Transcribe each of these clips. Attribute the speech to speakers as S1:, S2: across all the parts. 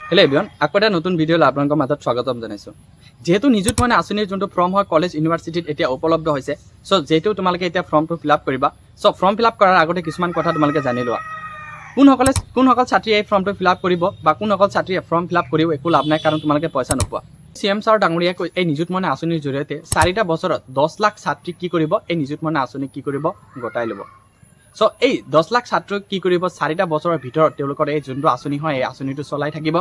S1: Hello' everyone, আকৌ এটা নতুন ভিডিঅ'লৈ আপোনালোকৰ মাজত স্বাগতম জনাইছোঁ। যেহেতু নিযুত মইনা আঁচনিৰ যোনটো ফৰ্ম হয় কলেজ ইউনিভাৰ্চিটিত এতিয়া উপলব্ধ হৈছে, চ' যিহেতু তোমালোকে এতিয়া ফৰ্মটো ফিল আপ কৰিবা, চ' ফৰ্ম ফিল আপ কৰাৰ আগতে কিছুমান কথা তোমালোকে জানি লোৱা। কোনসকল ছাত্ৰীয়ে এই ফৰ্মটো ফিল আপ কৰিব বা কোনসকল ছাত্ৰীয়ে ফৰ্ম ফিল আপ কৰিও একো লাভ নাই, কাৰণ তোমালোকে পইচা নোপোৱা। CM ছাৰ ডাঙৰীয়াই এই নিযুত মইনা আঁচনিৰ জৰিয়তে 4টা বছৰত 10 লাখ ছাত্ৰীক কি কৰিব, এই নিযুত মইনা আঁচনি কি কৰিব গতাই ল'ব। চ' এই 10 লাখ ছাত্ৰক কি কৰিব, 4টা বছৰৰ ভিতৰত তেওঁলোকৰ এই যোনটো আঁচনি হয় এই আঁচনিটো চলাই থাকিব।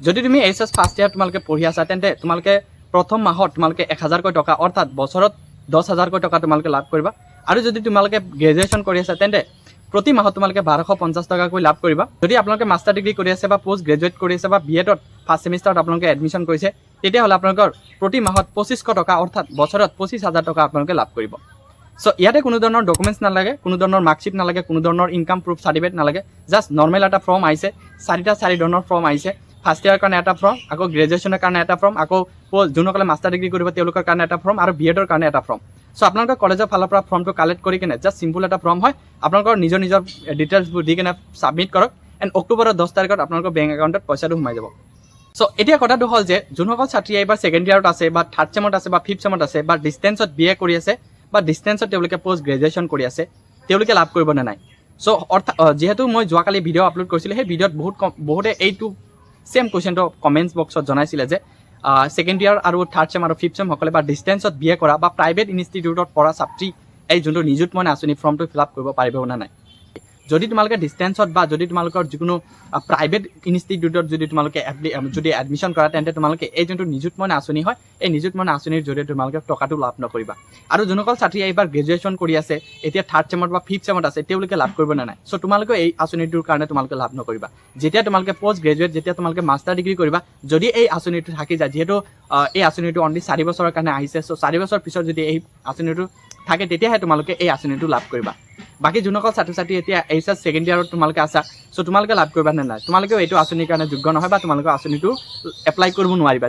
S1: যদি তুমি HS ফাৰ্ষ্ট ইয়াৰ তোমালোকে পঢ়ি আছা, তেন্তে তোমালোকে প্ৰথম মাহত তোমালোকে 1000কৈ টকা অৰ্থাৎ বছৰত 10,000কৈ টকা তোমালোকে লাভ কৰিবা। আৰু যদি তোমালোকে গ্ৰেজুৱেশ্যন কৰি আছা, তেন্তে প্ৰতি মাহত তোমালোকে 1250 টকাকৈ লাভ কৰিবা। যদি আপোনালোকে মাষ্টাৰ ডিগ্ৰী কৰি আছে বা পোষ্ট গ্ৰেজুৱেট কৰি আছে বা BEdত ফাৰ্ষ্ট ছেমিষ্টাৰত আপোনালোকে এডমিশ্যন কৰিছে, তেতিয়াহ'লে আপোনালোকৰ প্ৰতি মাহত 2500 টকা অৰ্থাৎ বছৰত 25,000 টকা আপোনালোকে লাভ কৰিব। চ' ইয়াতে কোনো ধৰণৰ ডকুমেণ্টছ নালাগে, কোনো ধৰণৰ মাৰ্কশ্বিট নালাগে, কোনো ধৰণৰ ইনকাম প্ৰুফ চাৰ্টিফিকেট নালাগে। জাষ্ট নৰ্মেল এটা ফৰ্ম আহিছে, 4 ধৰণৰ ফৰ্ম আহিছে। ফাৰ্ষ্ট ইয়াৰৰ কাৰণে এটা ফৰ্ম, আকৌ গ্ৰেজুৱেশ্যনৰ কাৰণে এটা ফৰ্ম, আকৌ যোনসকলে মাষ্টাৰ ডিগ্ৰী কৰিব তেওঁলোকৰ কাৰণে এটা ফৰ্ম আৰু BEdৰ কাৰণে এটা ফৰ্ম। চ' আপোনালোকৰ কলেজৰ ফালৰ পৰা ফৰ্মটো কালেক্ট কৰি কিনে জাষ্ট চিম্পুল এটা ফৰ্ম হয়, আপোনালোকৰ নিজৰ ডিটেইলছবোৰ দি কিনে ছাবমিট কৰক। এণ্ড অক্টোবৰৰ 10 তাৰিখত আপোনালোকৰ বেংক একাউণ্টত পইচাটো সোমাই যাব। চ' এতিয়া কথাটো হ'ল যে যোনসকল ছাত্ৰীয়ে এইবাৰ ছেকেণ্ড ইয়াৰত আছে বা থাৰ্ড ছেমত আছে বা ফিফ্থ ছেমত আছে বা ডিষ্টেঞ্চত BA কৰি আছে বা ডিষ্টেঞ্চত তেওঁলোকে পোষ্ট গ্ৰেজুৱেশ্যন কৰি আছে, তেওঁলোকে লাভ কৰিব নে নাই। চ' অৰ্থাৎ যিহেতু মই যোৱাকালি ভিডিঅ' আপলোড কৰিছিলোঁ, সেই ভিডিঅ'ত বহুতে এইটো ছেম কুৱেশ্যনটো কমেণ্টছ বক্সত জনাইছিলে যে ছেকেণ্ড ইয়াৰ আৰু থাৰ্ড ছেম আৰু ফিফ্থ ছেমসকলে বা ডিষ্টেঞ্চত BA কৰা বা প্ৰাইভেট ইনষ্টিটিউটত পঢ়া ছাত্ৰী এই যোনটো নিযুত মইনা আঁচনি ফৰ্মটো ফিল আপ কৰিব পাৰিব নে নাই। যদি তোমালোকে ডিষ্টেঞ্চত বা যদি তোমালোকৰ যিকোনো প্ৰাইভেট ইনষ্টিটিউটত যদি তোমালোকে যদি এডমিশ্যন কৰা, তেন্তে তোমালোকে এই যোনটো নিযুত মইনা আঁচনি হয় এই নিযুত মইনা আঁচনিৰ জৰিয়তে তোমালোকে টকাটো লাভ নকৰিবা। আৰু যোনসকল ছাত্ৰী এইবাৰ গ্ৰেজুৱেশ্যন কৰি আছে, এতিয়া থাৰ্ড ছেমত বা ফিফ্থ ছেমত আছে, তেওঁলোকে লাভ কৰিব নে নাই। চ' তোমালোকে এই আঁচনিটোৰ কাৰণে তোমালোকে লাভ নকৰিবা। যেতিয়া তোমালোকে পোষ্ট গ্ৰেজুৱেট, যেতিয়া তোমালোকে মাষ্টাৰ ডিগ্ৰী কৰিবা, যদি এই আঁচনিটো থাকি যায়, যিহেতু এই আঁচনিটো অনলি 4 বছৰৰ কাৰণে আহিছে, চ' 4 বছৰ পিছত যদি এই আঁচনিটো থাকে, তেতিয়াহে তোমালোকে এই আঁচনিটো লাভ কৰিবা। বাকী যোনসকল ছাত্ৰ ছাত্ৰী এতিয়া HS ছেকেণ্ড ইয়াৰত তোমালোকে আছা, চ' তোমালোকে লাভ কৰিবা নে নাই। তোমালোকেও এইটো আঁচনিৰ কাৰণে যোগ্য নহয় বা তোমালোকৰ আঁচনিটো এপ্লাই কৰিব নোৱাৰিবা।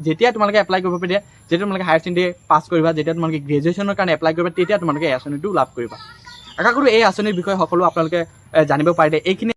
S1: যেতিয়া তোমালোকে এপ্লাই কৰিব পাৰিবা, যেতিয়া তোমালোকে হায়াৰ ছেকেণ্ডেৰী পাছ কৰিবা, যেতিয়া তোমালোকে গ্ৰেজুৱেশ্যনৰ কাৰণে এপ্লাই কৰিবা, তেতিয়া তোমালোকে এই আঁচনিটো লাভ কৰিবা। আশা কৰোঁ এই আঁচনিৰ বিষয়ে সকলো আপোনালোকে জানিব পাৰিলে। এইখিনি